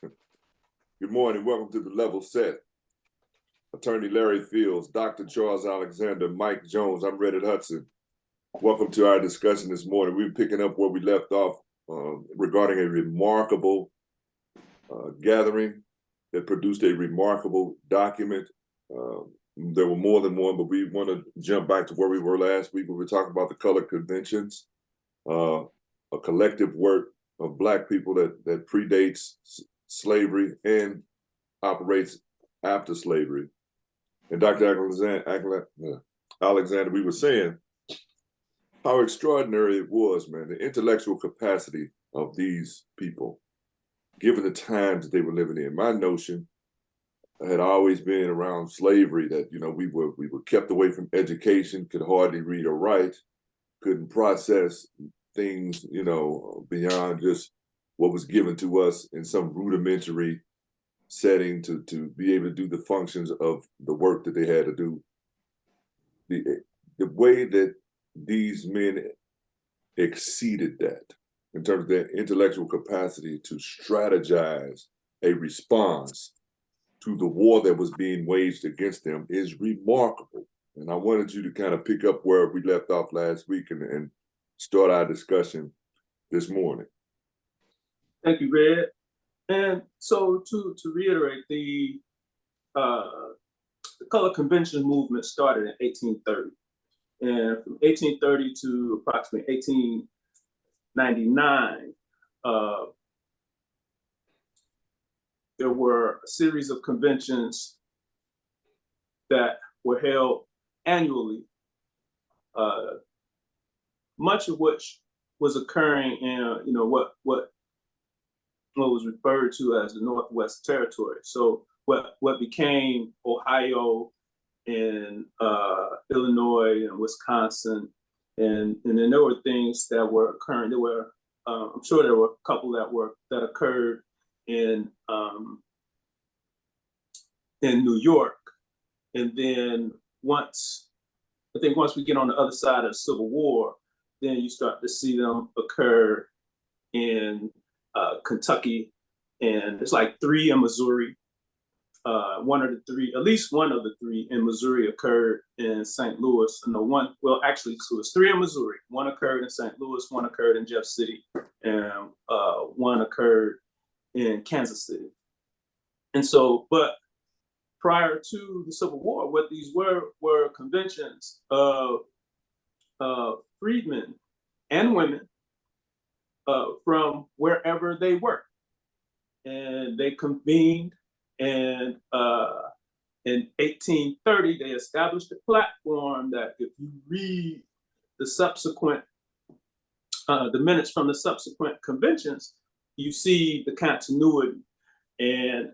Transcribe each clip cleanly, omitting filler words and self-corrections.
Good morning. Welcome to the Level Set. Attorney Larry Fields, Dr. Charles Alexander, Mike Jones. I'm Reddit Hudson. Welcome to our discussion this morning. We're picking up where we left off regarding a remarkable gathering that produced a remarkable document. There were more than one, but we want to jump back to where we were last week when we were talking about the colored conventions, a collective work of Black people that predates slavery and operates after slavery. And Dr. Alexander, we were saying how extraordinary it was, man, the intellectual capacity of these people, given the times that they were living in. My notion had always been around slavery that, we were kept away from education, could hardly read or write, couldn't process things, beyond just what was given to us in some rudimentary setting to be able to do the functions of the work that they had to do. The way that these men exceeded that in terms of their intellectual capacity to strategize a response to the war that was being waged against them is remarkable. And I wanted you to kind of pick up where we left off last week and start our discussion this morning. Thank you, Red. And so to reiterate, the color convention movement started in 1830. And from 1830 to approximately 1899, there were a series of conventions that were held annually, much of which was occurring in what was referred to as the Northwest Territory. So what became Ohio and Illinois and Wisconsin, and then there were things that were occurring. There were, I'm sure there were a couple that occurred in New York, and then once we get on the other side of the Civil War, then you start to see them occur in Kentucky, and it's like 3 in Missouri. At least one of the 3 in Missouri occurred in St. Louis. No, it was 3 in Missouri. 1 occurred in St. Louis, 1 occurred in Jeff City, and 1 occurred in Kansas City. And so, but prior to the Civil War, what these were conventions of freedmen and women from wherever they were. And they convened, and in 1830, they established a platform that if you read the subsequent, the minutes from the subsequent conventions, you see the continuity and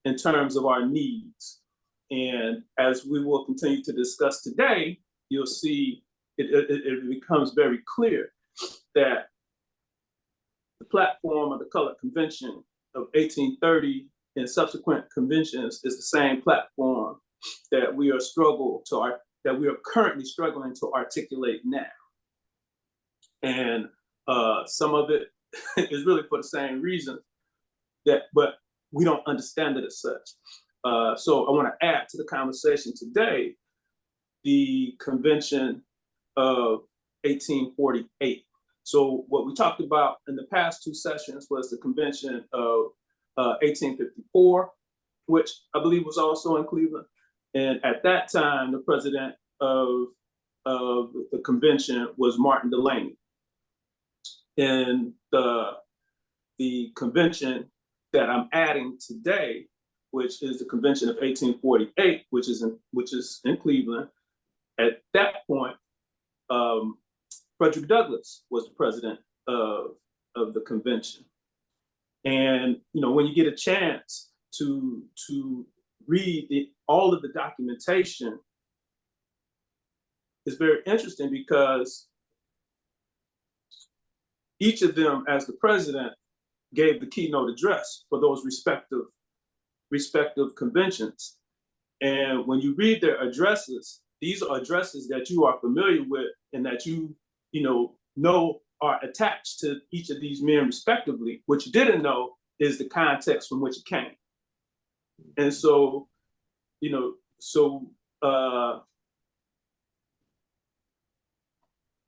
in terms of our needs. And as we will continue to discuss today, you'll see it becomes very clear that the platform of the Colored Convention of 1830 and subsequent conventions is the same platform that we are currently struggling to articulate now. And some of it is really for the same reason but we don't understand it as such. So I want to add to the conversation today the convention of 1848. So what we talked about in the past 2 sessions was the convention of 1854, which I believe was also in Cleveland. And at that time, the president of the convention was Martin Delany. And the convention that I'm adding today, which is the convention of 1848, which is in Cleveland, at that point, Frederick Douglass was the president of the convention. And when you get a chance to read all of the documentation, it's very interesting because each of them, as the president, gave the keynote address for those respective conventions. And when you read their addresses, these are addresses that you are familiar with and that you know are attached to each of these men respectively. What you didn't know is the context from which it came. And so,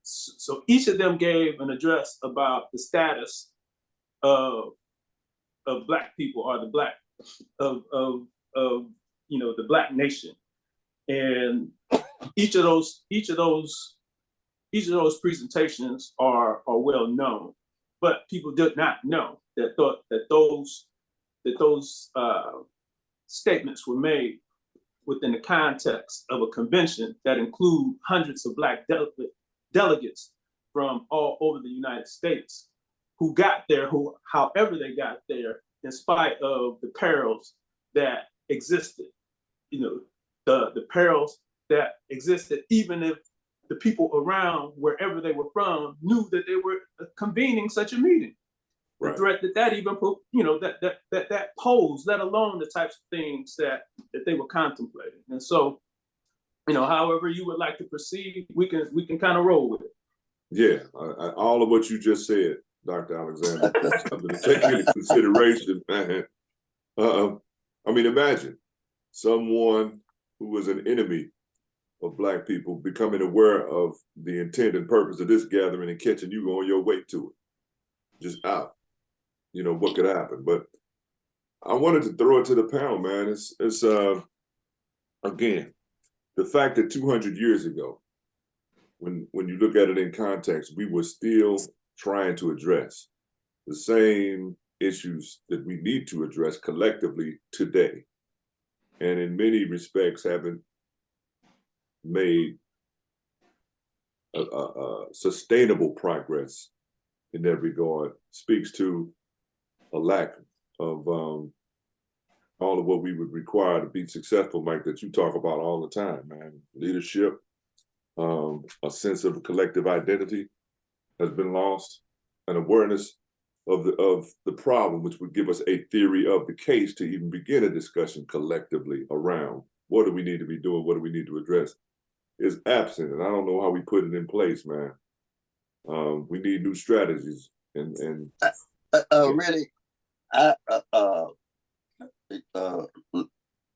so each of them gave an address about the status of Black people, or the Black of the Black nation. And each of those presentations are well known, but people did not know that those statements were made within the context of a convention that include hundreds of Black delegates from all over the United States, who got there, however they got there, in spite of the perils that existed. The perils that existed, even if the people around wherever they were from knew that they were convening such a meeting. Right. The threat that even put, that posed, let alone the types of things that they were contemplating. And so, however you would like to proceed, we can kind of roll with it. Yeah, all of what you just said, Dr. Alexander, I'm going to take into consideration, man. Imagine someone who was an enemy of Black people becoming aware of the intent and purpose of this gathering and catching you on your way to it. Just out. What could happen? But I wanted to throw it to the panel, man. It's again, the fact that 200 years ago, when you look at it in context, we were still trying to address the same issues that we need to address collectively today. And in many respects haven't made a sustainable progress in that regard, speaks to a lack of all of what we would require to be successful, Mike, that you talk about all the time, man. Leadership, a sense of collective identity has been lost, an awareness of the problem, which would give us a theory of the case to even begin a discussion collectively around what do we need to be doing, what do we need to address, is absent. And I don't know how we put it in place, man. We need new strategies. And really,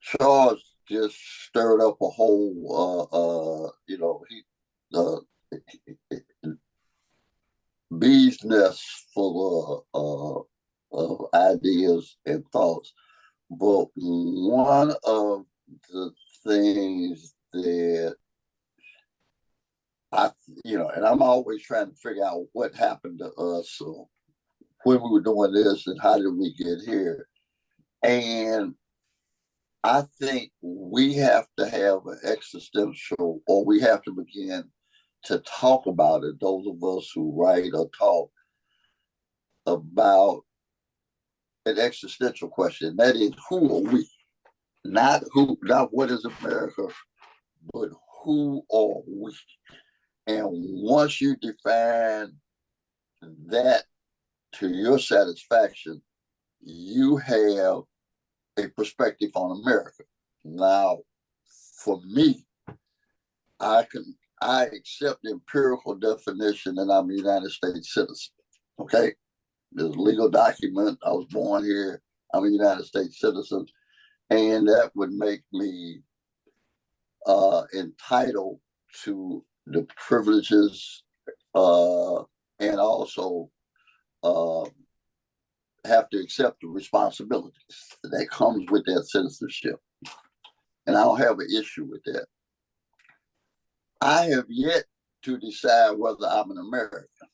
Charles just stirred up a whole, bee's nest full of ideas and thoughts. But one of the things that and I'm always trying to figure out what happened to us when we were doing this and how did we get here. And I think we have to have an existential, or we have to begin to talk about it, those of us who write or talk about an existential question. That is, who are we? Not what is America, but who are we? And once you define that to your satisfaction, you have a perspective on America. Now, for me, I accept the empirical definition that I'm a United States citizen. Okay? There's a legal document. I was born here. I'm a United States citizen. And that would make me entitled to the privileges and also have to accept the responsibilities that comes with that citizenship. And I don't have an issue with that. I have yet to decide whether I'm an American.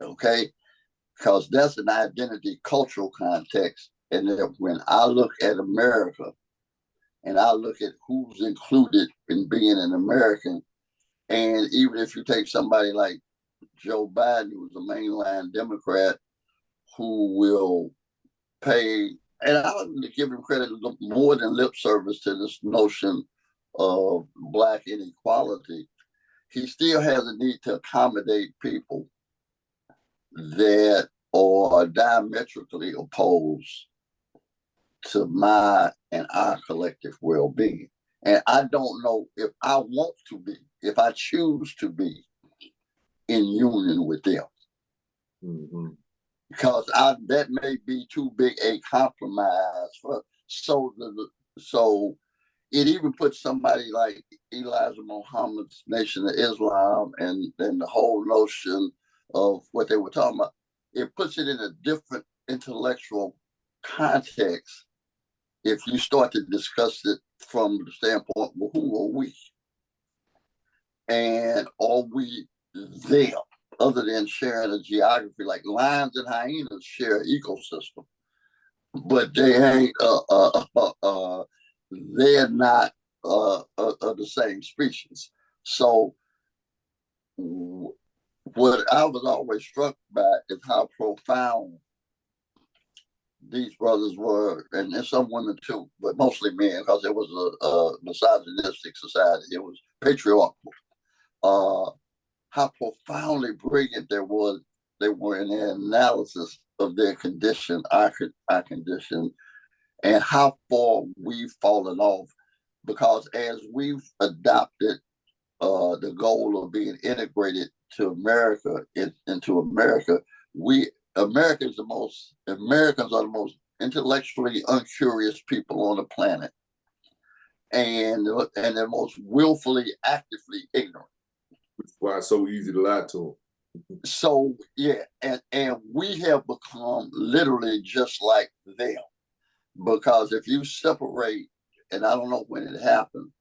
Okay? Because that's an identity cultural context. And that when I look at America and I look at who's included in being an American, and even if you take somebody like Joe Biden, who's a mainline Democrat, who will pay, and I'll give him credit, more than lip service to this notion of Black inequality, he still has a need to accommodate people that are diametrically opposed to my and our collective well-being. And I don't know if I want to be, if I choose to be in union with them. Mm-hmm. because that may be too big a compromise for so it even puts somebody like Elijah Muhammad's Nation of Islam and the whole notion of what they were talking about. It puts it in a different intellectual context if you start to discuss it from the standpoint, well, who are we? And are we them? Other than sharing a geography, like lions and hyenas share an ecosystem, but they ain't they're not the same species. So what I was always struck by is how profound these brothers were, and some women too, but mostly men, because it was a misogynistic society. It was patriarchal. How profoundly brilliant they were in their analysis of their condition, our condition, and how far we've fallen off. Because as we've adopted the goal of being integrated to America, into America, Americans are the most intellectually uncurious people on the planet, and they're most willfully, actively ignorant. Why it's so easy to lie to them. So yeah, and we have become literally just like them, because if you separate, and I don't know when it happened,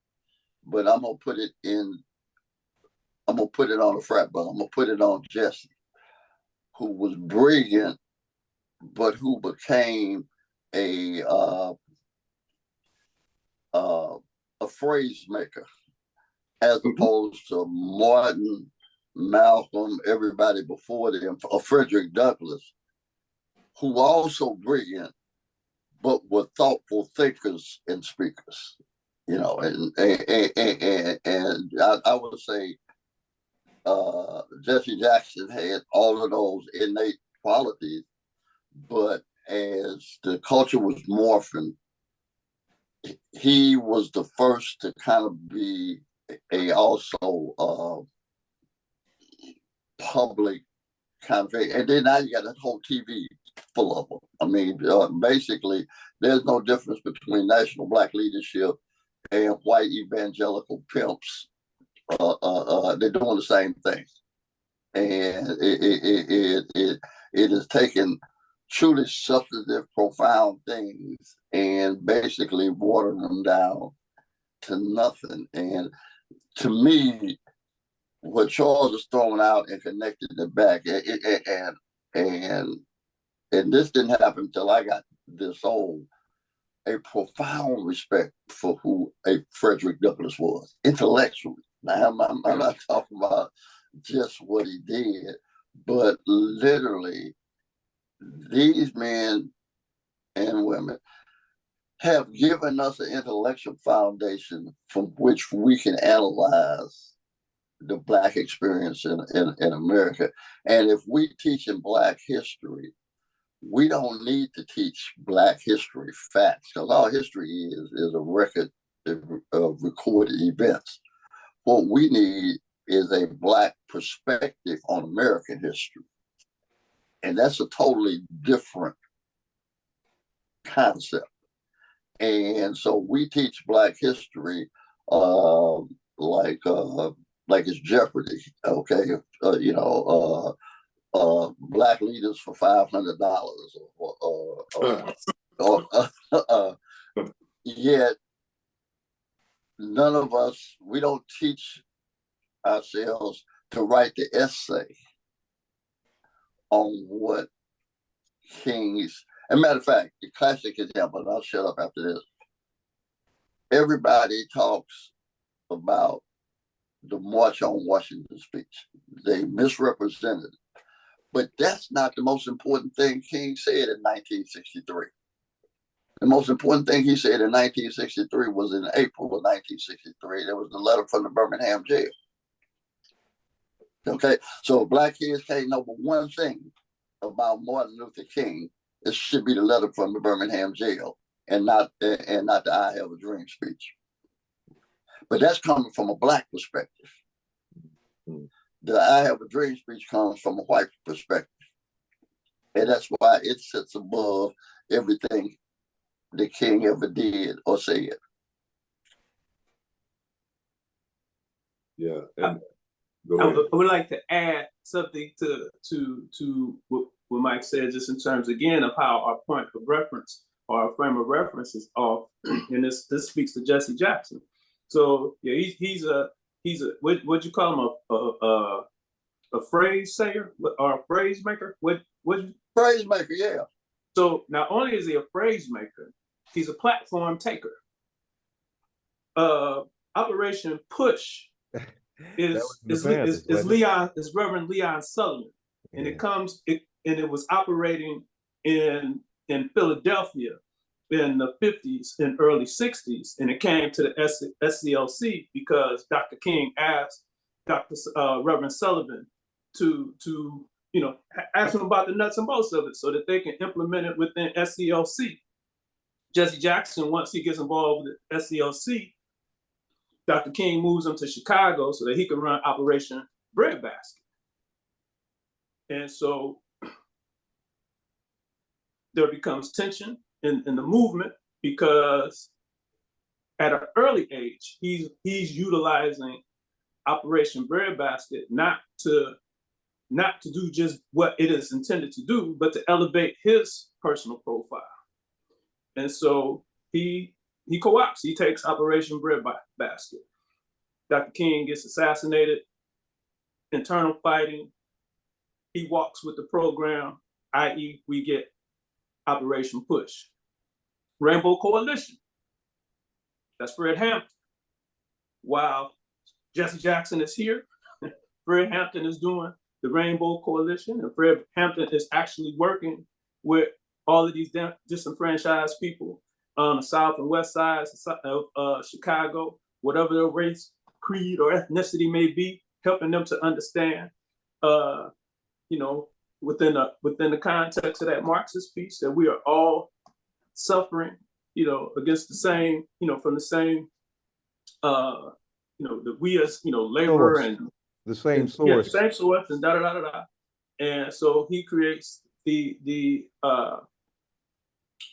but I'm gonna put it on a frat brother. I'm gonna put it on Jesse, who was brilliant, but who became a phrase maker, as opposed to Martin, Malcolm, everybody before them, or Frederick Douglass, who were also brilliant, but were thoughtful thinkers and speakers. You know, and I would say Jesse Jackson had all of those innate qualities, but as the culture was morphing, he was the first to kind of be also public kind of thing. And then now you got that whole TV full of them. I mean, basically, there's no difference between national black leadership and white evangelical pimps. They're doing the same thing, and it has taken truly substantive, profound things and basically watered them down to nothing. And to me, what Charles is throwing out and connected it back, and this didn't happen until I got this old, a profound respect for who a Frederick Douglass was intellectually. Now, I'm not talking about just what he did, but literally, these men and women have given us an intellectual foundation from which we can analyze the Black experience in America. And if we teach in Black history, we don't need to teach Black history facts, because our history is a record of recorded events. What we need is a Black perspective on American history. And that's a totally different concept. And so we teach Black history like it's Jeopardy, okay? Black leaders for $500, yet none of us, we don't teach ourselves to write the essay on what kings. As a matter of fact, the classic example, and I'll shut up after this. Everybody talks about the March on Washington speech. They misrepresented it. But that's not the most important thing King said in 1963. The most important thing he said in 1963 was in April of 1963. There was the letter from the Birmingham jail. Okay, so if Black kids can't know but one thing about Martin Luther King, it should be the letter from the Birmingham jail, and not the I Have a Dream speech. But that's coming from a Black perspective. The I Have a Dream speech comes from a white perspective. And that's why it sits above everything the king ever did or said. Yeah, and go I ahead. would like to add something to what Mike said, just in terms again of how our point of reference or our frame of reference is off, and this speaks to Jesse Jackson. So yeah, he's a what'd you call him, a phrase sayer or a phrase maker? What Phrase maker, yeah. So not only is he a phrase maker, he's a platform taker. Operation Push is Reverend Leon Sullivan, and it was operating in Philadelphia in the 50s and early 60s, and it came to the SCLC because Dr. King asked Reverend Sullivan to ask him about the nuts and bolts of it so that they can implement it within SCLC. Jesse Jackson, once he gets involved with SCLC, Dr. King moves him to Chicago so that he can run Operation Breadbasket. And so there becomes tension in the movement because at an early age, he's utilizing Operation Breadbasket not to do just what it is intended to do, but to elevate his personal profile. And so he co-opts, he takes Operation Breadbasket. Dr. King gets assassinated, internal fighting. He walks with the program, i.e. we get Operation Push. Rainbow Coalition, that's Fred Hampton. While Jesse Jackson is here, Fred Hampton is doing the Rainbow Coalition, and Fred Hampton is actually working with all of these disenfranchised people on the south and west sides of Chicago, whatever their race, creed, or ethnicity may be, helping them to understand, within the context of that Marxist piece, that we are all suffering, against the same, from the same, that we as labor source. and the same source. Yeah, same source, and da da da da da. And so he creates the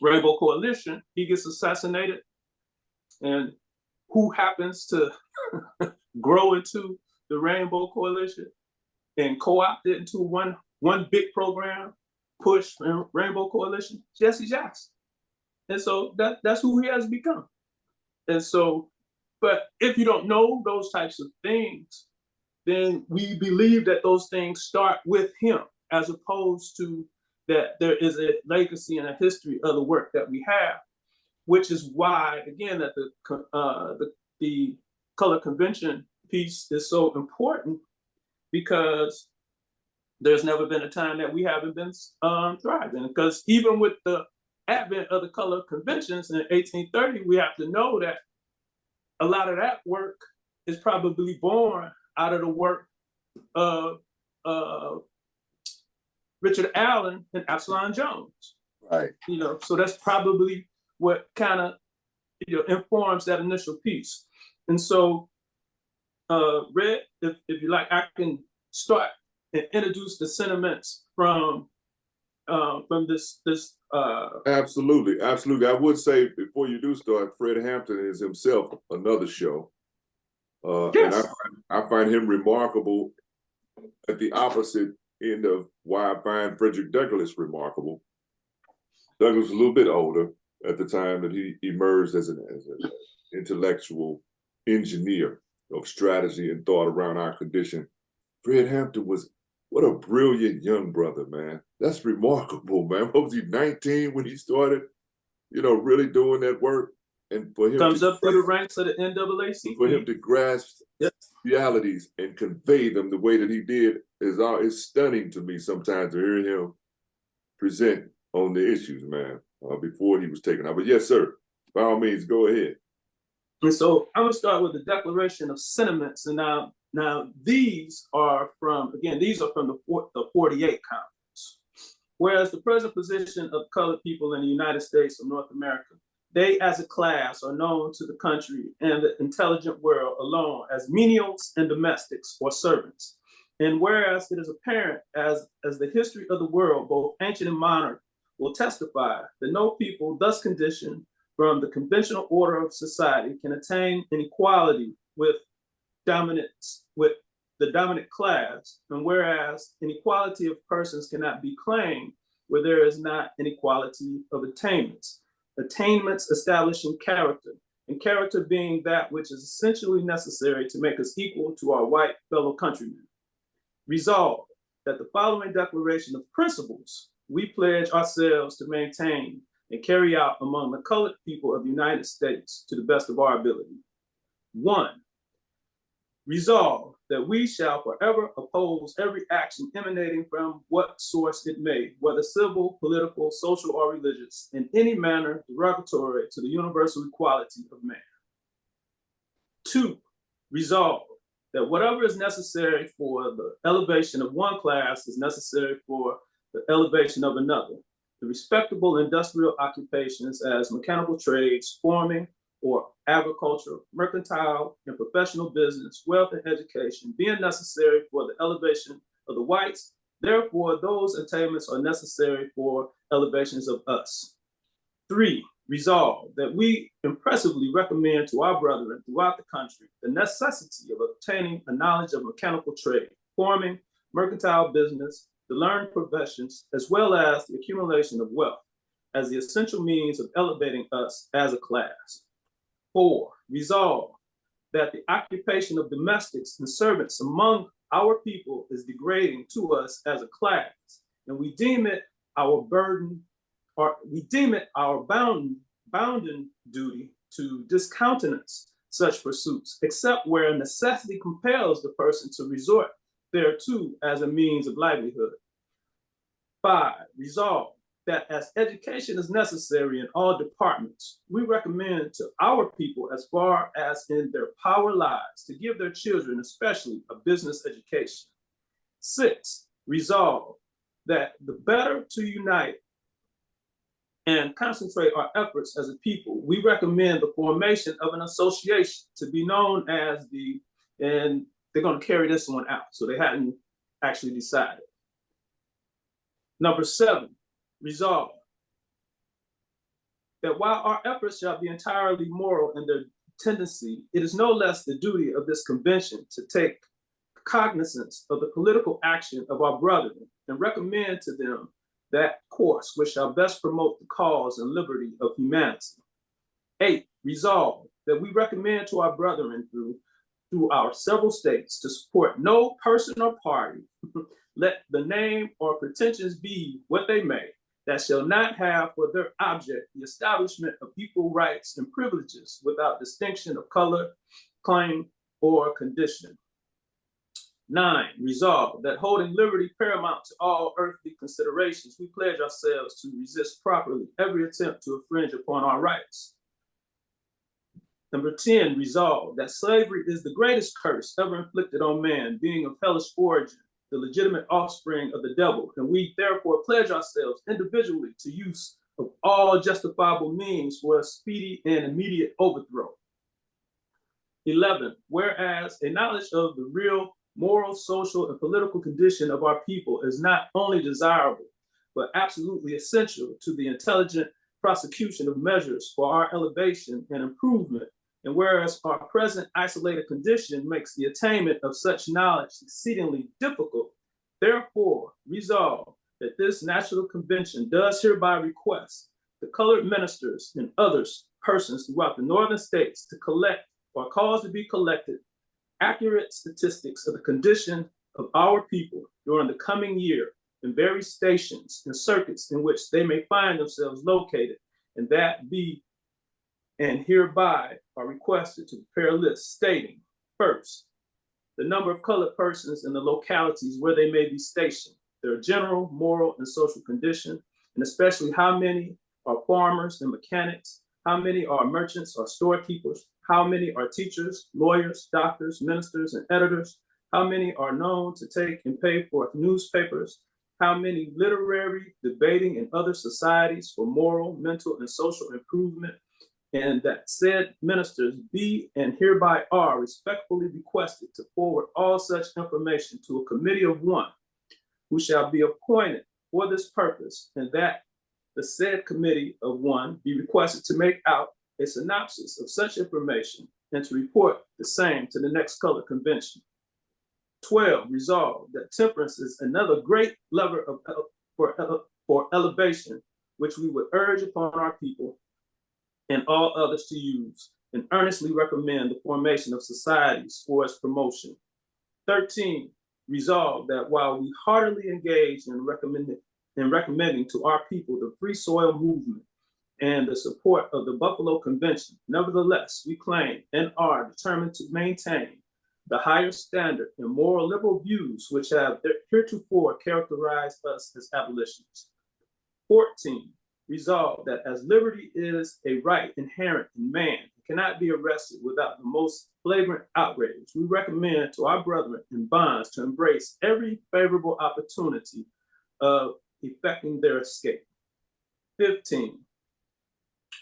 Rainbow Coalition. He gets assassinated, and who happens to grow into the Rainbow Coalition and co-opt it into one big program, Push Rainbow Coalition? Jesse Jackson. And so that's who he has become. And so, but if you don't know those types of things, then we believe that those things start with him, as opposed to that there is a legacy and a history of the work that we have, which is why, again, that the color convention piece is so important, because there's never been a time that we haven't been thriving. Because even with the advent of the color conventions in 1830, we have to know that a lot of that work is probably born out of the work of Richard Allen and Absalom Jones. Right. So that's probably what kind of informs that initial piece. And so, Red, if you like, I can start and introduce the sentiments from this. Absolutely. I would say, before you do start, Fred Hampton is himself another show. Yes. And I find him remarkable at the opposite end of why I find Frederick Douglass remarkable. Douglass was a little bit older at the time that he emerged as an intellectual engineer of strategy and thought around our condition. Fred Hampton was, what a brilliant young brother, man. That's remarkable, man. What was he, 19 when he started, really doing that work? And for him comes up through the ranks of the NAACP. For him to grasp realities and convey them the way that he did is stunning to me sometimes, to hear him present on the issues, man, before he was taken out. But yes, sir, by all means, go ahead. And so I'm gonna start with the Declaration of Sentiments. And now these are from the 48 Conference. Whereas the present position of colored people in the United States of North America, they as a class are known to the country and the intelligent world alone as menials and domestics or servants. And whereas it is apparent as the history of the world, both ancient and modern, will testify that no people thus conditioned from the conventional order of society can attain an equality with the dominant class, and whereas inequality of persons cannot be claimed where there is not inequality of attainments establishing character, and character being that which is essentially necessary to make us equal to our white fellow countrymen. Resolved that the following declaration of principles we pledge ourselves to maintain and carry out among the colored people of the United States to the best of our ability. 1. Resolve that we shall forever oppose every action emanating from what source it may, whether civil, political, social, or religious, in any manner derogatory to the universal equality of man. 2. Resolve that whatever is necessary for the elevation of one class is necessary for the elevation of another. The respectable industrial occupations as mechanical trades, farming, or agriculture, mercantile, and professional business, wealth, and education being necessary for the elevation of the whites, therefore those attainments are necessary for elevations of us. 3. Resolve that we impressively recommend to our brethren throughout the country the necessity of obtaining a knowledge of mechanical trade, farming, mercantile business, the learned professions, as well as the accumulation of wealth as the essential means of elevating us as a class. 4. Resolve that the occupation of domestics and servants among our people is degrading to us as a class, and we deem it our burden, or we deem it our bounden duty to discountenance such pursuits, except where necessity compels the person to resort thereto as a means of livelihood. 5. Resolve that as education is necessary in all departments, we recommend to our people, as far as in their power lies, to give their children, especially, a business education. 6. Resolve that the better to unite and concentrate our efforts as a people, we recommend the formation of an association to be known as and they're going to carry this one out, so they hadn't actually decided. Number 7, resolve that while our efforts shall be entirely moral in their tendency, it is no less the duty of this convention to take cognizance of the political action of our brethren and recommend to them that course which shall best promote the cause and liberty of humanity. 8, resolve that we recommend to our brethren through our several states to support no person or party, let the name or pretensions be what they may, that shall not have for their object the establishment of equal rights and privileges without distinction of color, claim, or condition. 9, resolve that holding liberty paramount to all earthly considerations, we pledge ourselves to resist properly every attempt to infringe upon our rights. Number 10, resolve that slavery is the greatest curse ever inflicted on man, being of hellish origin, the legitimate offspring of the devil, and we therefore pledge ourselves individually to use of all justifiable means for a speedy and immediate overthrow. 11, whereas a knowledge of the real moral, social, and political condition of our people is not only desirable, but absolutely essential to the intelligent prosecution of measures for our elevation and improvement, and whereas our present isolated condition makes the attainment of such knowledge exceedingly difficult, therefore resolve that this national convention does hereby request the colored ministers and others persons throughout the northern states to collect or cause to be collected accurate statistics of the condition of our people during the coming year in various stations and circuits in which they may find themselves located, and that be and hereby are requested to prepare lists stating, first, the number of colored persons in the localities where they may be stationed, their general, moral, and social condition, and especially how many are farmers and mechanics, how many are merchants or storekeepers, how many are teachers, lawyers, doctors, ministers, and editors, how many are known to take and pay for newspapers, how many literary, debating, and other societies for moral, mental, and social improvement, and that said ministers be and hereby are respectfully requested to forward all such information to a committee of one who shall be appointed for this purpose, and that the said committee of one be requested to make out a synopsis of such information and to report the same to the next colored convention. 12, resolve that temperance is another great lever for elevation, which we would urge upon our people and all others to use, and earnestly recommend the formation of societies for its promotion. 13, resolve that while we heartily engage in recommending to our people the free soil movement and the support of the Buffalo Convention, nevertheless, we claim and are determined to maintain the higher standard and moral liberal views which have heretofore characterized us as abolitionists. 14, resolve that as liberty is a right inherent in man and cannot be arrested without the most flagrant outrage, we recommend to our brethren in bonds to embrace every favorable opportunity of effecting their escape. 15,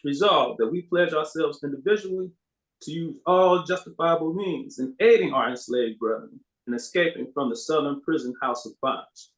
resolve that we pledge ourselves individually to use all justifiable means in aiding our enslaved brethren in escaping from the Southern prison house of bondage.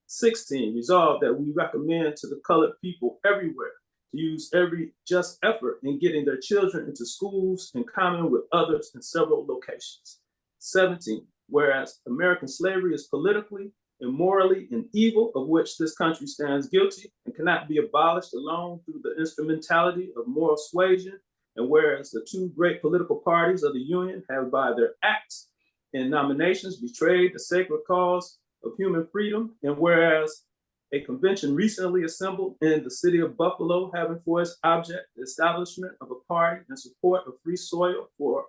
16, resolve that we recommend to the colored people everywhere to use every just effort in getting their children into schools in common with others in several locations. 17, whereas American slavery is politically and morally an evil of which this country stands guilty and cannot be abolished alone through the instrumentality of moral suasion, and whereas the two great political parties of the Union have by their acts and nominations betrayed the sacred cause of human freedom, and whereas a convention recently assembled in the city of Buffalo having for its object the establishment of a party in support of free soil for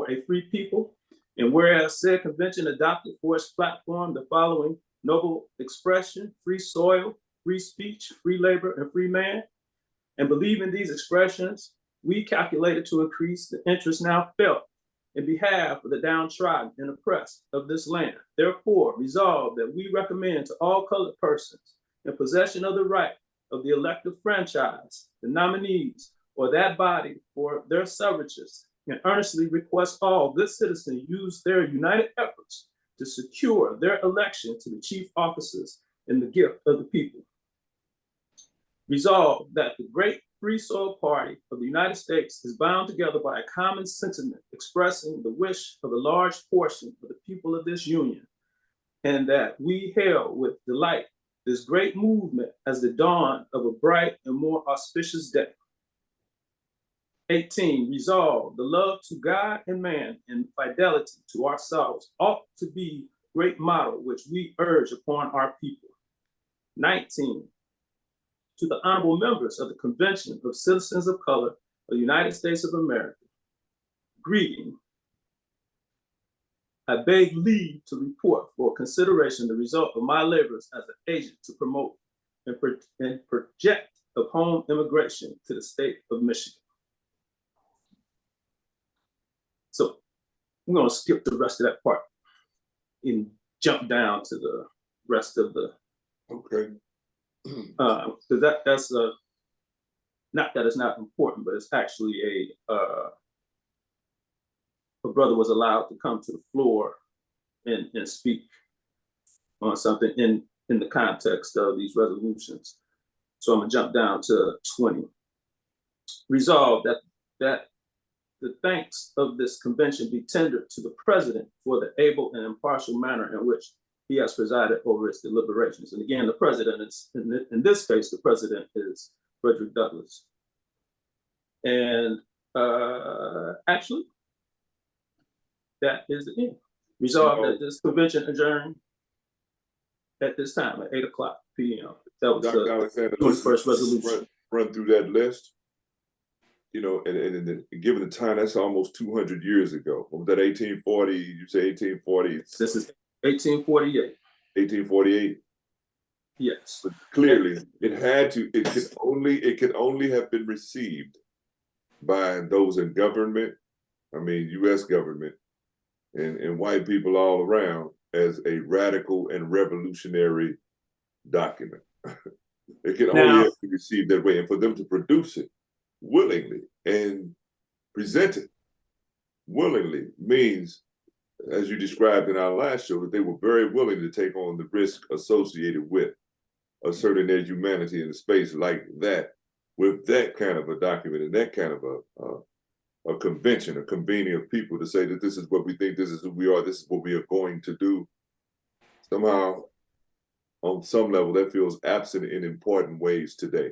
a free people, and whereas said convention adopted for its platform the following noble expression: free soil, free speech, free labor, and free man, and believing these expressions, we calculated to increase the interest now felt in behalf of the downtrodden and oppressed of this land. Therefore, resolve that we recommend to all colored persons in possession of the right of the elective franchise, the nominees, or that body for their suffrages, and earnestly request all good citizens use their united efforts to secure their election to the chief offices in the gift of the people. Resolve that the great Free Soil Party of the United States is bound together by a common sentiment expressing the wish of a large portion of the people of this union, and that we hail with delight this great movement as the dawn of a bright and more auspicious day. 18, resolve the love to God and man and fidelity to ourselves ought to be great model which we urge upon our people. 19, to the honorable members of the Convention of Citizens of Color of the United States of America, greeting. I beg leave to report for consideration the result of my labors as an agent to promote and project of home immigration to the state of Michigan. So we're going to skip the rest of that part and jump down to the rest of the. Okay. Because that's not that it's not important, but it's actually a brother was allowed to come to the floor and speak on something in the context of these resolutions. So I'm gonna jump down to 20. Resolve that the thanks of this convention be tendered to the president for the able and impartial manner in which he has presided over its deliberations. And again, the president is, in this case, the president is Frederick Douglass. And actually, that is the end. Resolved that this convention adjourned at this time at 8:00 p.m. That was Dr. the Alexander, 21st resolution. Run through that list. You know, and given the time, that's almost 200 years ago. What was that, 1840? You say 1840? This is 1848. 1848. Yes. But clearly, it could only have been received by those in government, I mean, U.S. government, and white people all around as a radical and revolutionary document. It can only have been received that way. And for them to produce it willingly and presented willingly means, as you described in our last show, that they were very willing to take on the risk associated with asserting their humanity in a space like that, with that kind of a document and that kind of a convention, a convening of people to say that this is what we think, this is who we are, this is what we are going to do. Somehow, on some level, that feels absent in important ways today.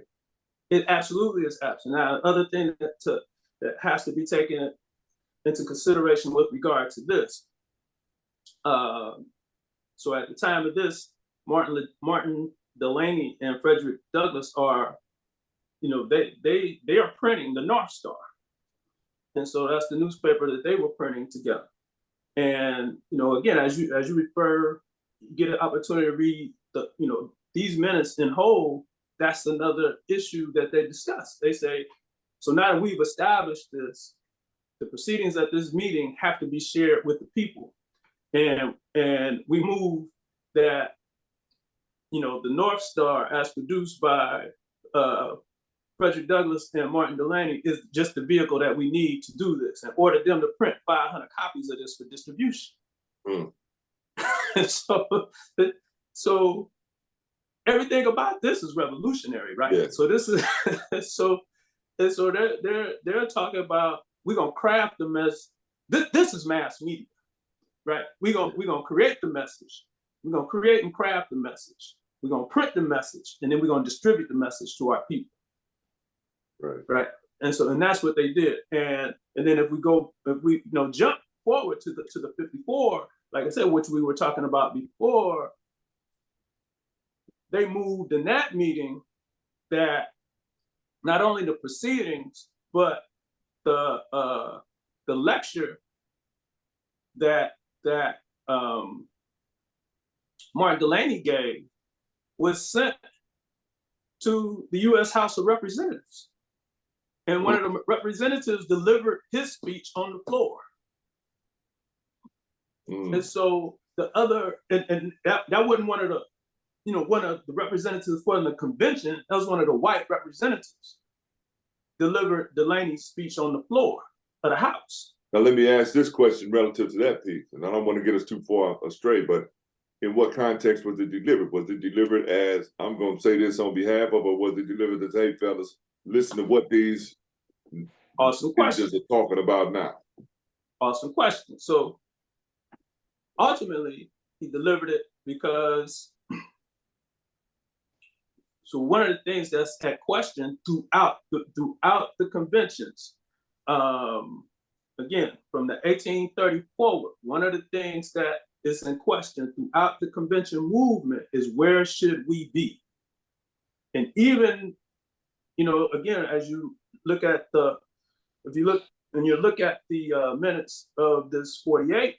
It absolutely is absent. Now, another thing that has to be taken into consideration with regard to this. So at the time of this, Martin Delany and Frederick Douglass are, they are printing the North Star. And so that's the newspaper that they were printing together. And, again, as you get an opportunity to read these minutes in whole, that's another issue that they discuss. They say, so now that we've established this, the proceedings at this meeting have to be shared with the people. And we move that, the North Star, as produced by Frederick Douglass and Martin Delany, is just the vehicle that we need to do this, and order them to print 500 copies of this for distribution. So everything about this is revolutionary, right? Yeah. So this is so they're talking about, we're gonna craft the message. This is mass media, right? We're gonna create the message. We're gonna create and craft the message. We're gonna print the message, and then we're gonna distribute the message to our people. Right. And that's what they did. And then if we jump forward to the 54, like I said, which we were talking about before, they moved in that meeting that not only the proceedings, but the lecture that Martin Delany gave was sent to the U.S. House of Representatives. And one of the representatives delivered his speech on the floor. And so the other, and that wasn't one of the representatives for the convention, that was one of the white representatives, delivered Delany's speech on the floor of the House. Now, let me ask this question relative to that piece, and I don't want to get us too far astray, but in what context was it delivered? Was it delivered as, I'm going to say this on behalf of, or was it delivered as, hey, fellas, listen to what these awesome questions are talking about now? Awesome question. So ultimately, he delivered it because, so one of the things that's at question throughout the conventions, again, from the 1830 forward, one of the things that is in question throughout the convention movement is, where should we be? And even, again, as you look at you look at the minutes of this 48,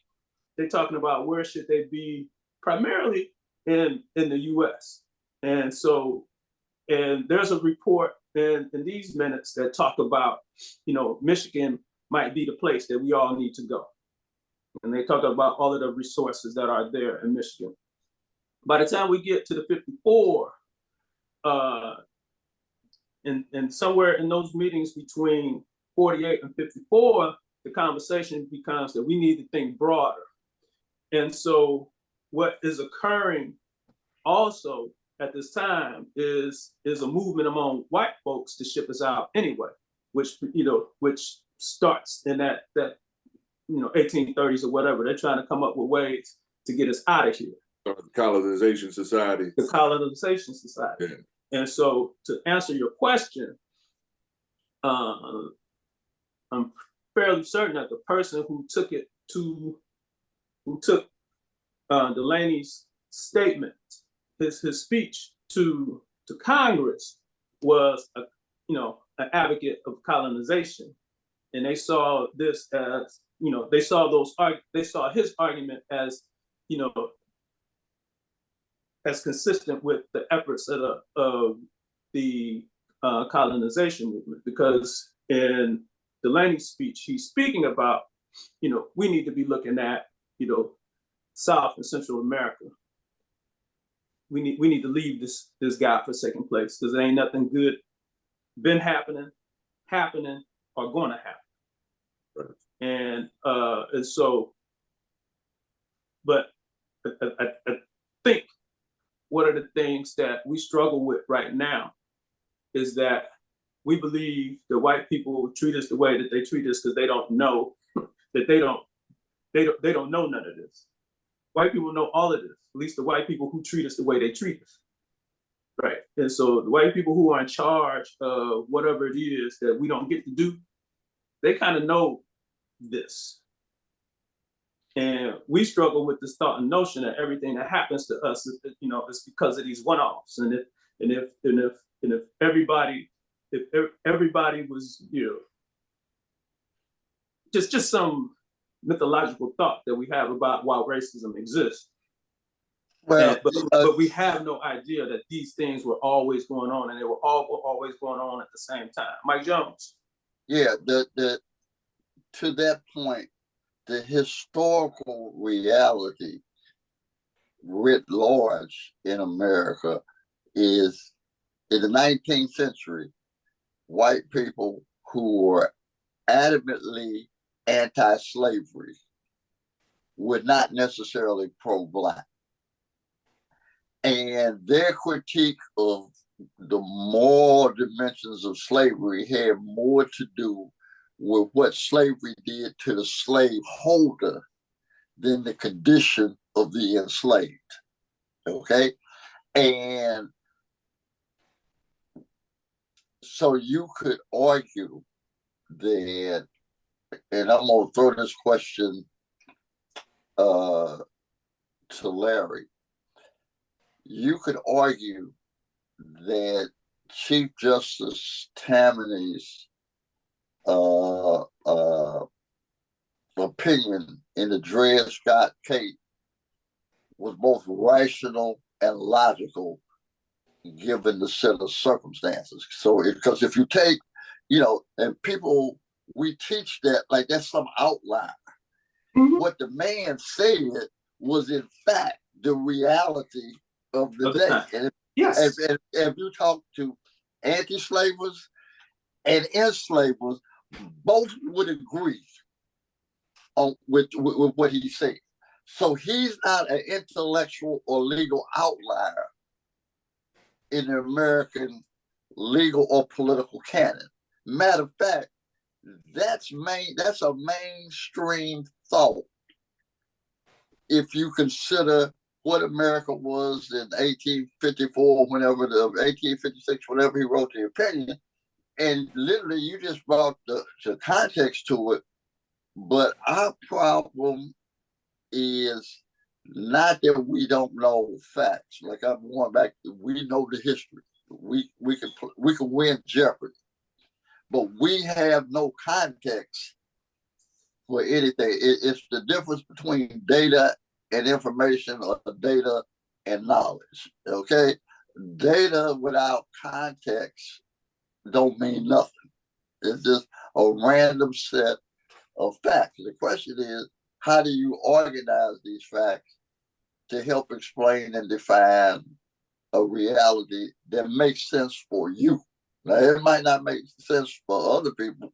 they're talking about where should they be primarily in the US. And so, and there's a report in these minutes that talk about, Michigan might be the place that we all need to go. And they talk about all of the resources that are there in Michigan. By the time we get to the 54, and somewhere in those meetings between 48 and 54, the conversation becomes that we need to think broader. And so what is occurring also at this time is a movement among white folks to ship us out anyway, which starts in that 1830s or whatever. They're trying to come up with ways to get us out of here. The colonization society. The colonization society. Yeah. And so, to answer your question, I'm fairly certain that the person who took Delany's statement, his speech to Congress, was an advocate of colonization, and they saw this as, they saw his argument as, as consistent with the efforts of the colonization movement, because in Delany's speech, he's speaking about, we need to be looking at, South and Central America. We need to leave this godforsaken place, because there ain't nothing good been happening. happening are going to happen. Right. And so, but I think one of the things that we struggle with right now is that we believe the white people treat us the way that they treat us because they don't know that they don't know none of this. White people know all of this, at least the white people who treat us the way they treat us. Right. And so the white people who are in charge of whatever it is that we don't get to do, they kind of know this. And we struggle with this thought and notion that everything that happens to us is, is because of these one-offs. And if everybody was, just some mythological thought that we have about why racism exists. Well, but we have no idea that these things were always going on, and they were always going on at the same time. Mike Jones. Yeah, to that point, the historical reality writ large in America is in the 19th century, white people who were adamantly anti-slavery were not necessarily pro-Black. And their critique of the moral dimensions of slavery had more to do with what slavery did to the slaveholder than the condition of the enslaved. Okay? And so you could argue that, and I'm going to throw this question to Larry. You could argue that Chief Justice Tammany's opinion in the Dred Scott case was both rational and logical given the set of circumstances. So, because if you take, and people, we teach that like that's some outlier. Mm-hmm. What the man said was in fact the reality of the day. And yes. If you talk to anti-slavers and enslavers, both would agree with what he said. So he's not an intellectual or legal outlier in the American legal or political canon. Matter of fact, that's a mainstream thought if you consider what America was in 1854, 1856, whenever he wrote the opinion. And literally, you just brought the context to it. But our problem is not that we don't know facts. Like I'm going back, we know the history. We can win Jeopardy, but we have no context for anything. It's the difference between data and information, or data and knowledge. Okay, data without context don't mean nothing. It's just a random set of facts. The question is, how do you organize these facts to help explain and define a reality that makes sense for you? Now, it might not make sense for other people,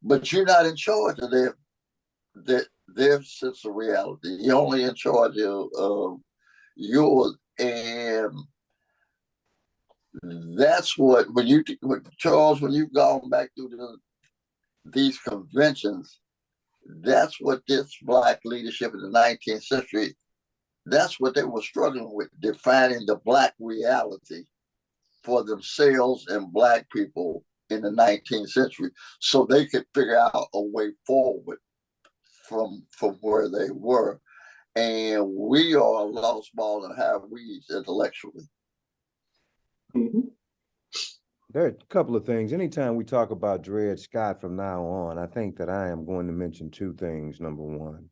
but you're not in charge of their sense of reality. You're only in charge of yours. And that's what, Charles, when you've gone back through these conventions, that's what this Black leadership in the 19th century, that's what they were struggling with, defining the Black reality for themselves and Black people in the 19th century, so they could figure out a way forward from where they were. And we are a lost ball in high weeds intellectually. Mm-hmm. There are a couple of things. Anytime we talk about Dred Scott from now on, I think that I am going to mention two things. Number one,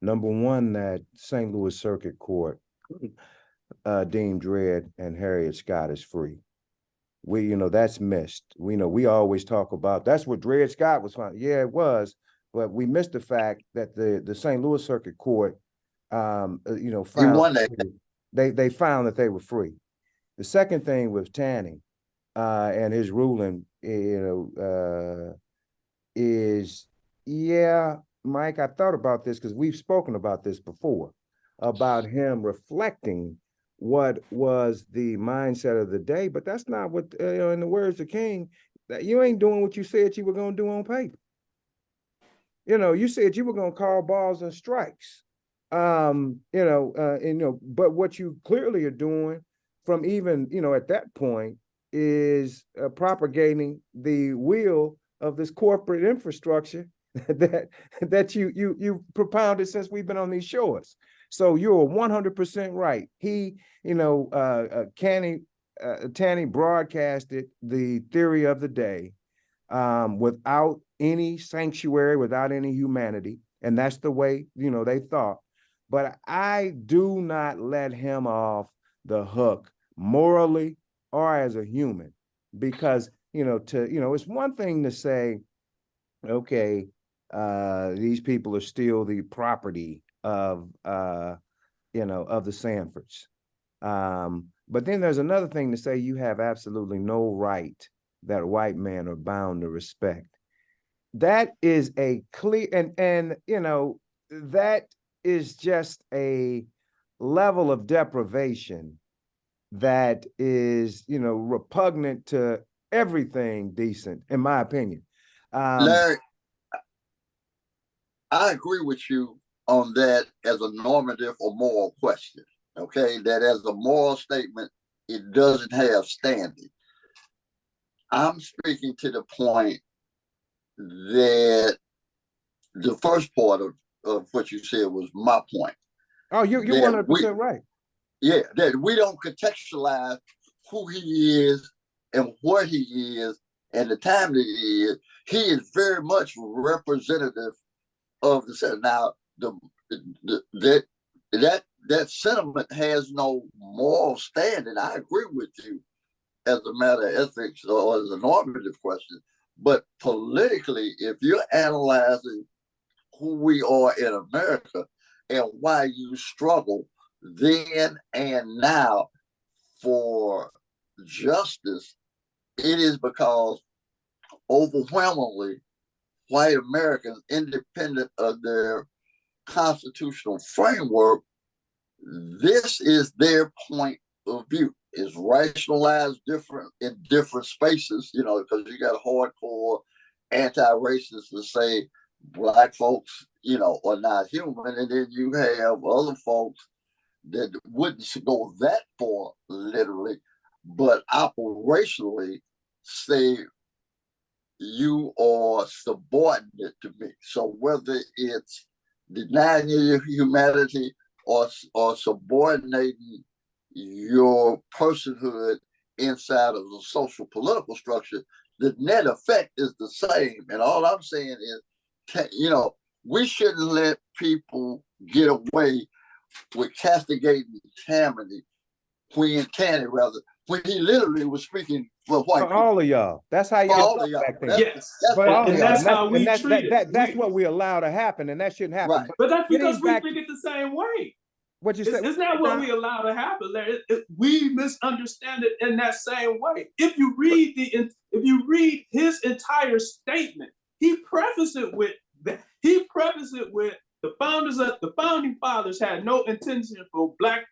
that St. Louis Circuit Court deemed Dred and Harriet Scott as free. That's missed. We always talk about that's what Dred Scott was found. Yeah, it was, but we missed the fact that the St. Louis Circuit Court, found they found that they were free. The second thing with Tanning, and his ruling, is, yeah, Mike, I thought about this because we've spoken about this before, about him reflecting what was the mindset of the day, but that's not what, in the words of King, that you ain't doing what you said you were going to do on paper. You said you were going to call balls and strikes. But what you clearly are doing from even, at that point is propagating the will of this corporate infrastructure that you propounded since we've been on these shores. So you're 100% right. Tanny broadcasted the theory of the day without any sanctuary, without any humanity. And that's the way, they thought. But I do not let him off the hook morally or as a human, because, it's one thing to say, okay, these people are still the property of the Sanfords. But then there's another thing to say you have absolutely no right that white men are bound to respect. That is a clear, and that is just a level of deprivation that is, repugnant to everything decent, in my opinion. Larry, I agree with you on that as a normative or moral question. Okay, that as a moral statement, it doesn't have standing. I'm speaking to the point that the first part of what you said was my point. Oh, you're 100% right. Yeah, that we don't contextualize who he is and where he is and the time that he is. He is very much representative of the Senate. Now, that sentiment has no moral standing. I agree with you as a matter of ethics or as a normative question. But politically, if you're analyzing who we are in America and why you struggle then and now for justice, it is because overwhelmingly white Americans, independent of their constitutional framework, this is their point of view. Is rationalized different in different spaces, because you got hardcore anti-racists to say black folks, are not human, and then you have other folks that wouldn't go that far literally, but operationally say you are subordinate to me. So whether it's denying your humanity or subordinating your personhood inside of the social political structure, the net effect is the same. And all I'm saying is, we shouldn't let people get away with castigating Tanny, when he literally was speaking for white For people. all of y'all. That's how all y'all of y'all. back then. Yes, For all and of y'all. that's how we treat it. That's what we allow to happen, and that shouldn't happen. Right. But that's because we back think it the same way. what you said. It's not what we allow to happen, Larry. We misunderstand it in that same way. If you read his entire statement, he prefaced it with the founding fathers had no intention for black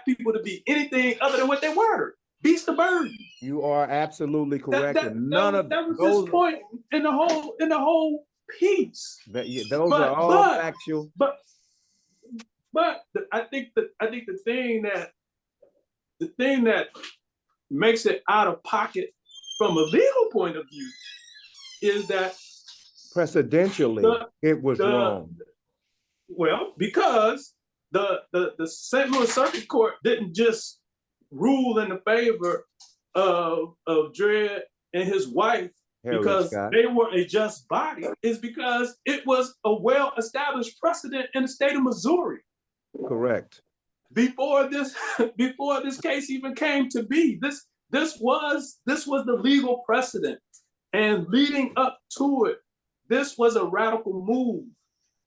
people to be anything other than what they were, beasts of burden. You are absolutely correct. That was his point in the whole piece. Those are all factual. But I think the thing that makes it out of pocket from a legal point of view is that precedentially it was wrong. Well, because the St. Louis Circuit Court didn't just rule in the favor of Dred and his wife because they were a just body, is because it was a well-established precedent in the state of Missouri. Correct. Before this case even came to be, this was the legal precedent, and leading up to it, this was a radical move.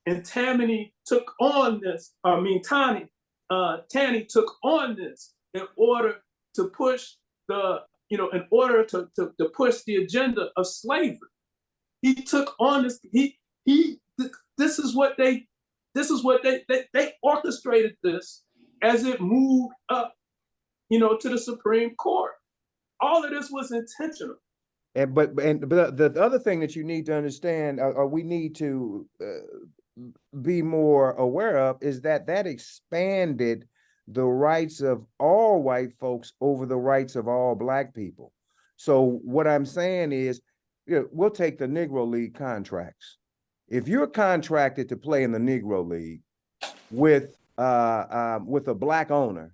And Tanny took on this in order to push the in order to push the agenda of slavery. He took on this. This is what they orchestrated this as it moved up, to the Supreme Court. All of this was intentional. But the other thing that you need to understand, or we need to be more aware of, is that expanded the rights of all white folks over the rights of all Black people. So what I'm saying is, we'll take the Negro League contracts. If you're contracted to play in the Negro League with a Black owner,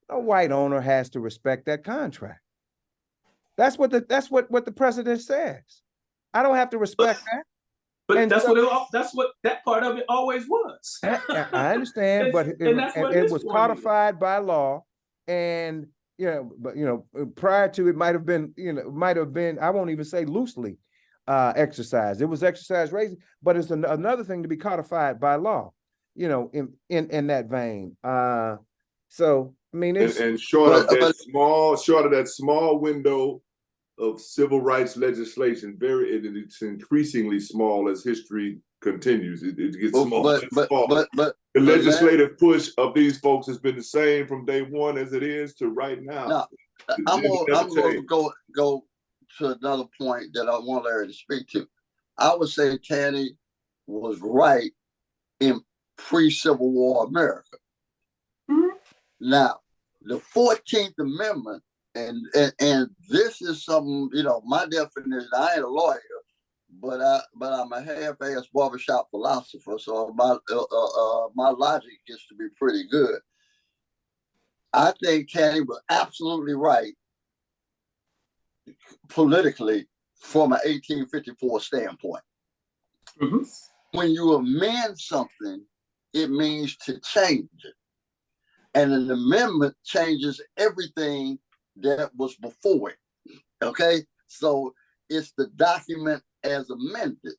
a white owner has to respect that contract. That's what the president says. I don't have to respect that. But and that's what that part of it always was. I understand, but it was codified by law, and prior to it might have been, I won't even say loosely exercised. It was exercised raising, but it's another thing to be codified by law, in that vein. So I mean, it's short of that small window of civil rights legislation, it's increasingly small as history continues. It gets smaller and smaller. But the legislative push of these folks has been the same from day one as it is to right now. Now, I'm going to go to another point that I want Larry to speak to. I would say Tanny was right in pre-Civil War America. Mm-hmm. Now, the 14th Amendment, and this is something, my definition, I ain't a lawyer, but I'm a half-assed barbershop philosopher, so my logic gets to be pretty good. I think Tanny was absolutely right politically from an 1854 standpoint. Mm-hmm. When you amend something, it means to change it. And an amendment changes everything that was before it. Okay? So it's the document as amended.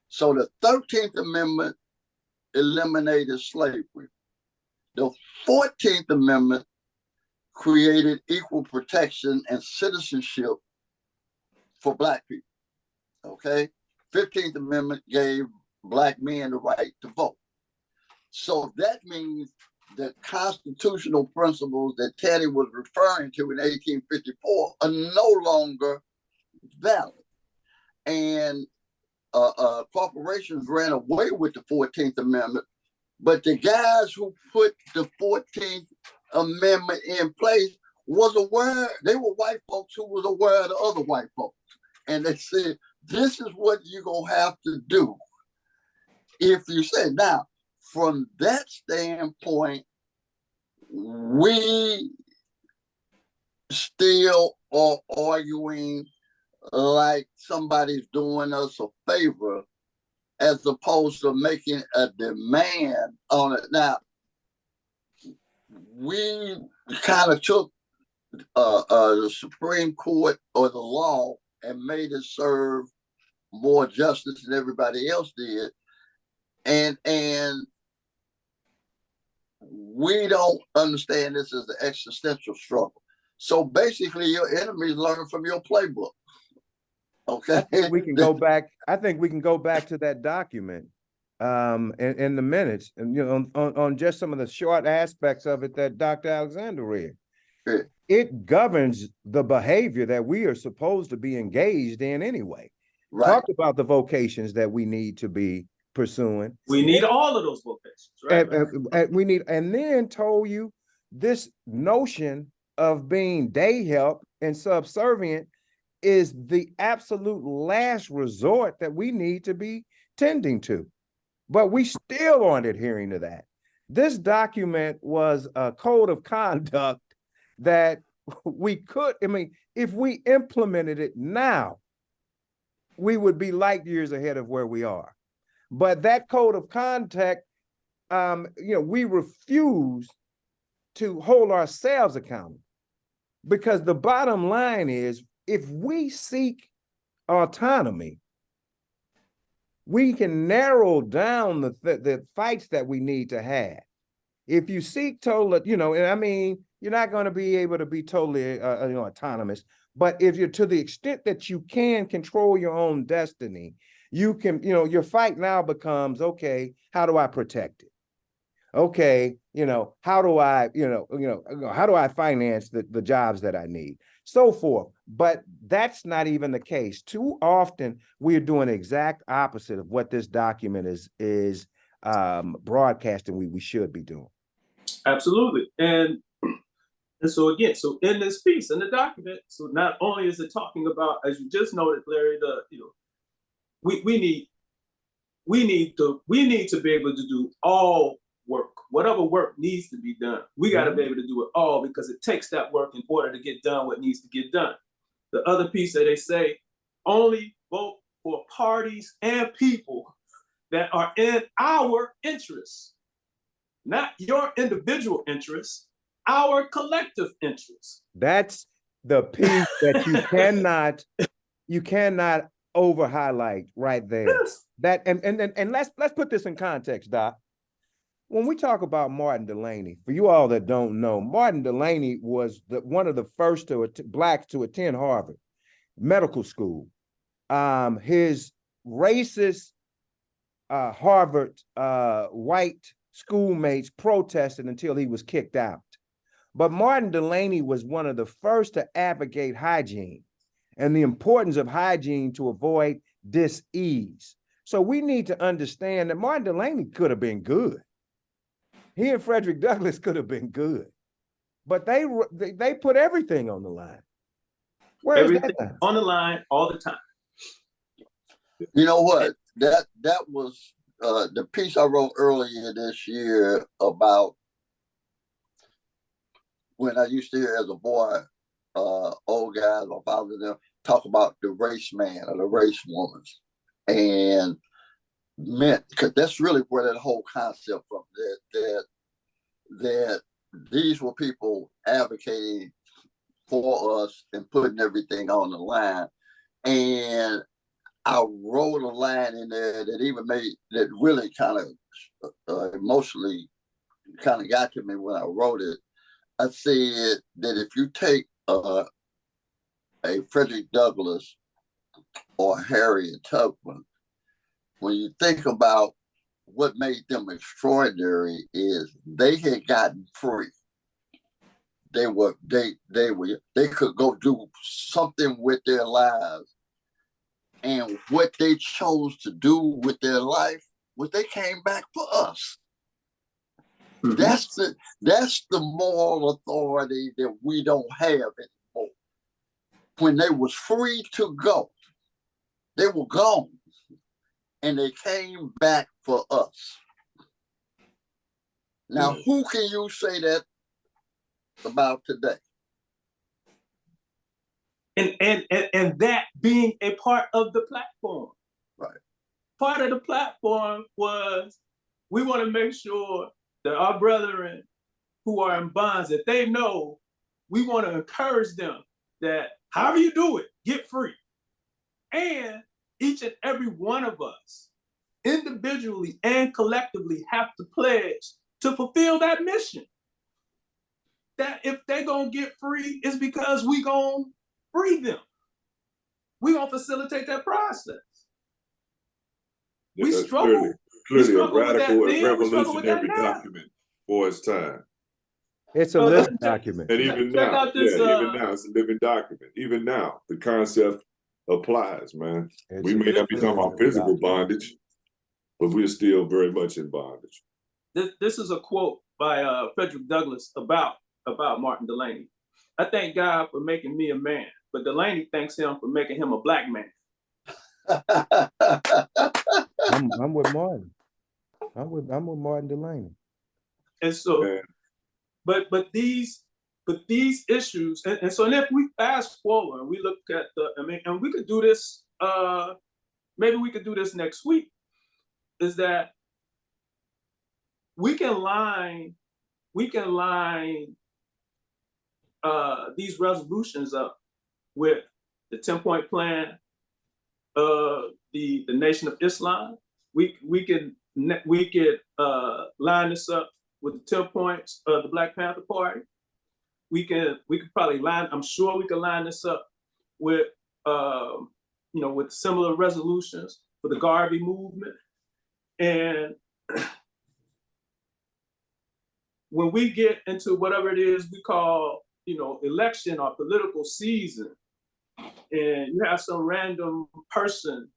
So the 13th Amendment eliminated slavery. The 14th Amendment created equal protection and citizenship for Black people. Okay? 15th Amendment gave Black men the right to vote. So that means the constitutional principles that Teddy was referring to in 1854 are no longer valid. And corporations ran away with the 14th Amendment, but the guys who put the 14th Amendment in place was aware, they were white folks who was aware of the other white folks. And they said, this is what you're going to have to do. If you say, now, from that standpoint, we still are arguing like somebody's doing us a favor as opposed to making a demand on it. Now, we kind of took the Supreme Court or the law and made it serve more justice than everybody else did. And we don't understand this as an existential struggle. So basically, your enemies learn from your playbook. Okay. I think we can go back to that document in the minutes, and on just some of the short aspects of it that Dr. Alexander read. Yeah. It governs the behavior that we are supposed to be engaged in anyway. Right. Talked about the vocations that we need to be pursuing. We need all of those vocations, right? And then told you this notion of being day help and subservient is the absolute last resort that we need to be tending to. But we still aren't adhering to that. This document was a code of conduct that we could, if we implemented it now, we would be light years ahead of where we are. But that code of conduct, we refuse to hold ourselves accountable, because the bottom line is, if we seek autonomy, we can narrow down the fights that we need to have. If you seek total, you're not going to be able to be totally autonomous. But if you're to the extent that you can control your own destiny, you can, your fight now becomes, okay, how do I protect it? Okay, how do I, how do I finance the jobs that I need? So forth. But that's not even the case. Too often we're doing the exact opposite of what this document is broadcasting we should be doing. Absolutely. And so again, so in this piece, in the document, so not only is it talking about, as you just noted, Larry, we need to be able to do all work. Whatever work needs to be done, we got to be able to do it all, because it takes that work in order to get done what needs to get done. The other piece that they say, only vote for parties and people that are in our interests, not your individual interests, our collective interests. That's the piece that you cannot over highlight right there. Yes. That and let's put this in context, Doc. When we talk about Martin Delany, for you all that don't know, Martin Delany was one of the first blacks to attend Harvard Medical School. His racist Harvard white schoolmates protested until he was kicked out. But Martin Delany was one of the first to advocate hygiene and the importance of hygiene to avoid dis-ease. So we need to understand that Martin Delany could have been good. He and Frederick Douglass could have been good, but they put everything on the line. Where is that now? On the line all the time. You know what? That was the piece I wrote earlier this year about when I used to hear as a boy, old guys, my father and them, talk about the race man or the race woman. And meant, because that's really where that whole concept from, that these were people advocating for us and putting everything on the line. And I wrote a line in there that really kind of emotionally kind of got to me when I wrote it. I said that if you take a Frederick Douglass or Harriet Tubman, when you think about what made them extraordinary is they had gotten free. They could go do something with their lives. And what they chose to do with their life was they came back for us. Mm-hmm. That's the moral authority that we don't have anymore. When they was free to go, they were gone. And they came back for us. Now, who can you say that about today? And that being a part of the platform. Right. Part of the platform was, we want to make sure that our brethren who are in bonds, that they know, we want to encourage them that however you do it, get free. And each and every one of us, individually and collectively, have to pledge to fulfill that mission. That if they're going to get free, it's because we going to free them. We going to facilitate that process. Yeah, we struggle. Clearly a radical and revolutionary document for its time. It's a living document. And even now, even now, it's a living document. Even now, the concept applies, man. We may not be talking about physical bondage, but we're still very much in bondage. This is a quote by Frederick Douglass about Martin Delany. I thank God for making me a man, but Delany thanks him for making him a black man. I'm with Martin. I'm with Martin Delany. And so, but these issues, and so if we fast forward and we look at and we could do this, maybe we could do this next week, is that we can line these resolutions up with the 10-point plan of the Nation of Islam. We could line this up with the 10 points of the Black Panther Party. we could probably I'm sure we could line this up with, with similar resolutions for the Garvey movement. And when we get into whatever it is we call, election or political season, and you have some random person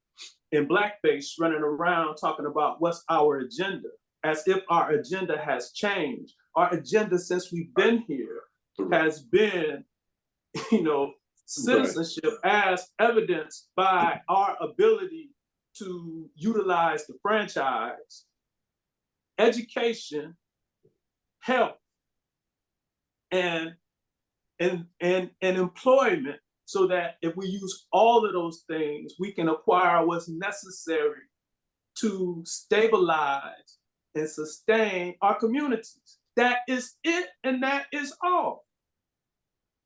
in blackface running around talking about what's our agenda, as if our agenda has changed. Our agenda since we've been here has been, citizenship as evidenced by our ability to utilize the franchise, education, health, and employment, so that if we use all of those things, we can acquire what's necessary to stabilize and sustain our communities. That is it, and that is all.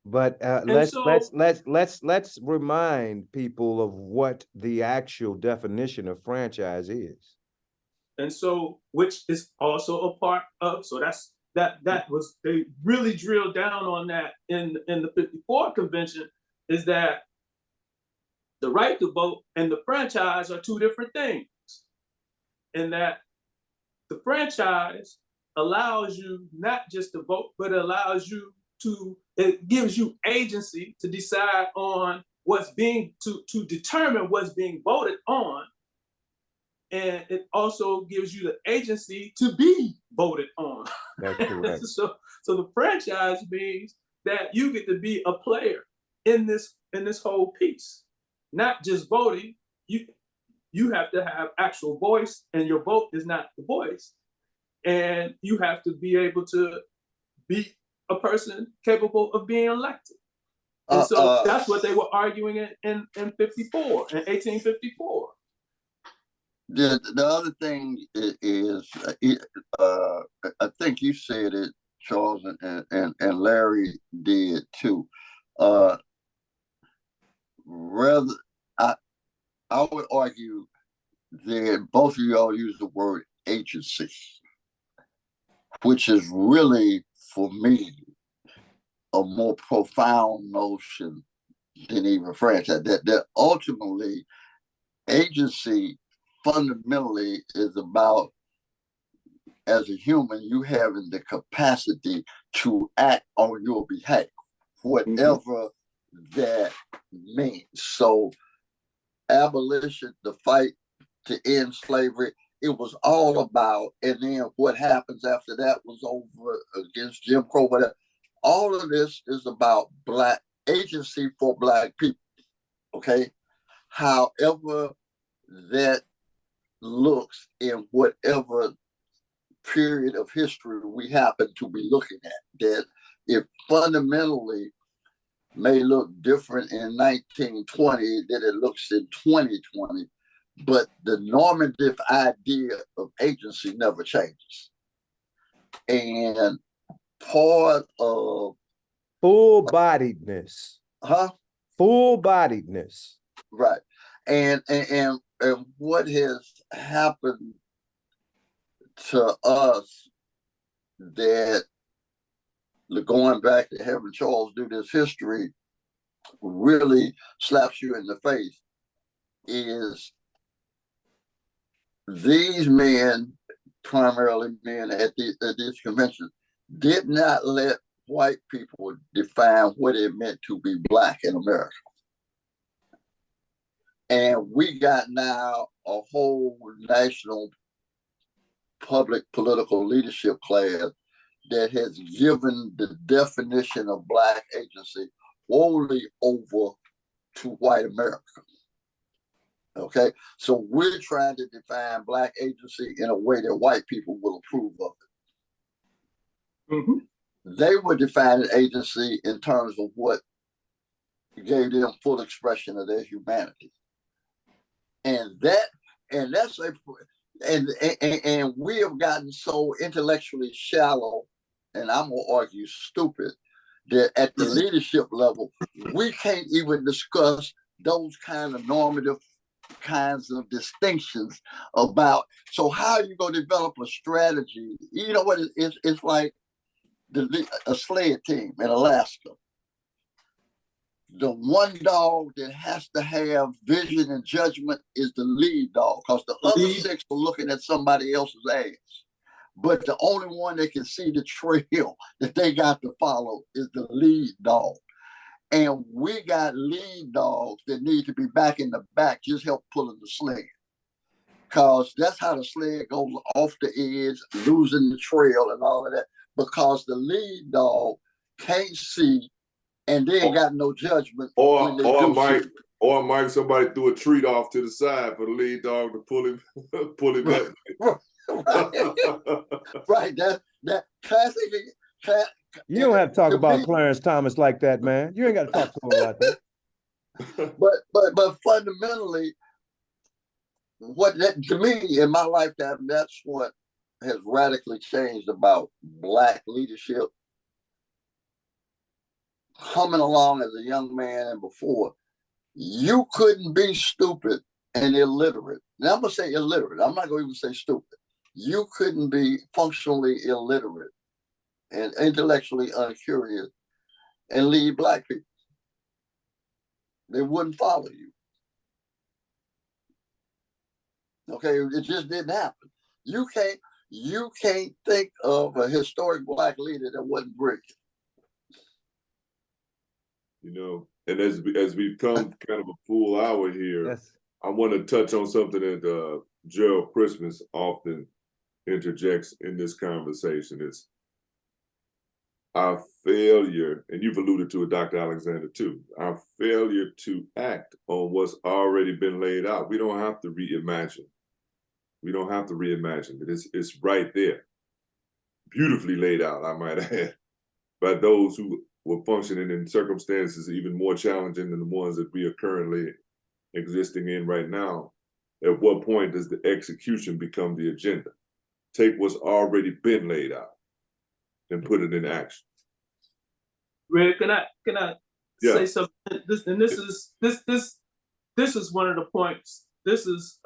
But let's remind people of what the actual definition of franchise is. And so, which is also a part of, so that was, they really drilled down on that in the 54 convention, is that the right to vote and the franchise are two different things. And that the franchise allows you not just to vote, but it allows you it gives you agency to decide on to determine what's being voted on. And it also gives you the agency to be voted on. That's correct. So the franchise means that you get to be a player in this whole piece, not just voting. You have to have actual voice, and your vote is not the voice. And you have to be able to be a person capable of being elected. And so that's what they were arguing in 54, in 1854. The other thing is, I think you said it, Charles, and Larry did too. Rather, I would argue that both of y'all use the word agency, which is really, for me, a more profound notion than even franchise. That ultimately, agency fundamentally is about, as a human, you having the capacity to act on your behalf, whatever that means. So abolition, the fight to end slavery, it was all about, and then what happens after that was over against Jim Crow, whatever. All of this is about Black agency for Black people, okay? However that looks in whatever period of history we happen to be looking at, that it fundamentally may look different in 1920 than it looks in 2020, but the normative idea of agency never changes. And part of full-bodiedness. Full-bodiedness. Right. And what has happened to us, that going back to having Charles do this history really slaps you in the face, is these men, primarily men at these conventions, did not let white people define what it meant to be Black in America. And we got now a whole national public political leadership class that has given the definition of Black agency only over to white America. Okay, so we're trying to define Black agency in a way that white people will approve of it. They were defining agency in terms of what gave them full expression of their humanity. And we have gotten so intellectually shallow, and I'm gonna argue stupid, that at the leadership level, we can't even discuss those kind of normative kinds of distinctions about, so how are you gonna develop a strategy? You know what, it's like a sled team in Alaska. The one dog that has to have vision and judgment is the lead dog, because the other six are looking at somebody else's ass. But the only one that can see the trail that they got to follow is the lead dog. And we got lead dogs that need to be back in the back, just help pulling the sled. Because that's how the sled goes off the edge, losing the trail and all of that. Because the lead dog can't see and they ain't got no judgment. Or Mike, somebody threw a treat off to the side for the lead dog to pull him that way. Right. That classic. You don't have to talk about Clarence Thomas like that, man. You ain't got to talk to him like that. But fundamentally, what that to me in my lifetime, that's what has radically changed about Black leadership. Coming along as a young man and before, you couldn't be stupid and illiterate. Now I'm gonna say illiterate. I'm not gonna even say stupid. You couldn't be functionally illiterate and intellectually uncurious and lead Black people. They wouldn't follow you. Okay, it just didn't happen. You can't think of a historic Black leader that wasn't brilliant. You know, and as we've come kind of a full hour here, Yes. I want to touch on something that Gerald Christmas often interjects in this conversation is our failure, and you've alluded to it, Dr. Alexander, too, our failure to act on what's already been laid out. We don't have to reimagine. We don't have to reimagine it. It's right there, beautifully laid out, I might add, by those who were functioning in circumstances even more challenging than the ones that we are currently existing in right now. At what point does the execution become the agenda? Take what's already been laid out and put it in action. Red, can I say something? This is one of the points. This is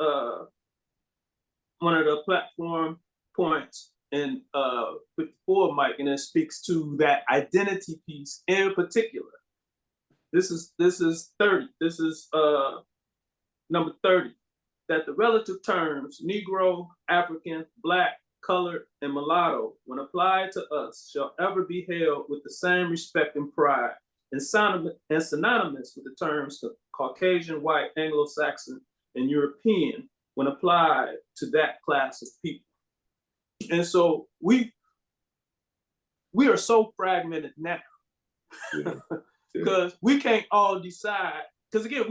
one of the platform points in before Mike, and it speaks to that identity piece in particular. This is 30. This is number 30. That the relative terms Negro, African, Black, Colored, and Mulatto, when applied to us, shall ever be held with the same respect and pride, and synonymous with the terms Caucasian, White, Anglo-Saxon, and European when applied to that class of people. And so we are so fragmented now because we can't all decide. Because again,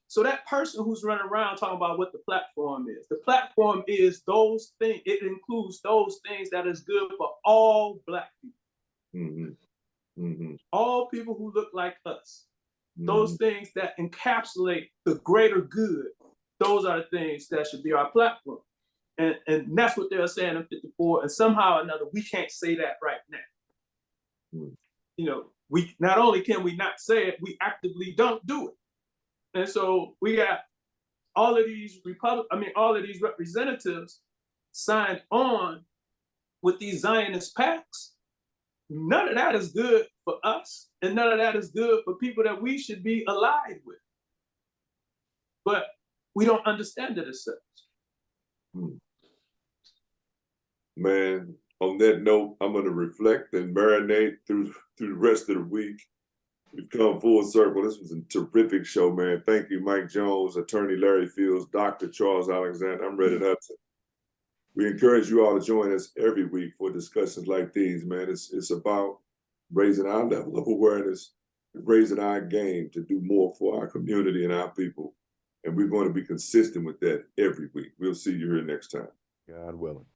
so that person who's running around talking about what the platform is those things. It includes those things that is good for all Black people, all people who look like us. Those things that encapsulate the greater good. Those are the things that should be our platform. And that's what they're saying in 54. And somehow or another, we can't say that right now. You know, we not only can we not say it, we actively don't do it. And so we got all of these representatives signed on with these Zionist pacts. None of that is good for us, and none of that is good for people that we should be allied with. But we don't understand it as such. Man, on that note, I'm going to reflect and marinate through the rest of the week. We've come full circle. This was a terrific show, man. Thank you, Mike Jones, Attorney Larry Fields, Dr. Charles Alexander. I'm Reddit Hudson. We encourage you all to join us every week for discussions like these, man. It's about raising our level of awareness, raising our game to do more for our community and our people. And we're going to be consistent with that every week. We'll see you here next time. God willing.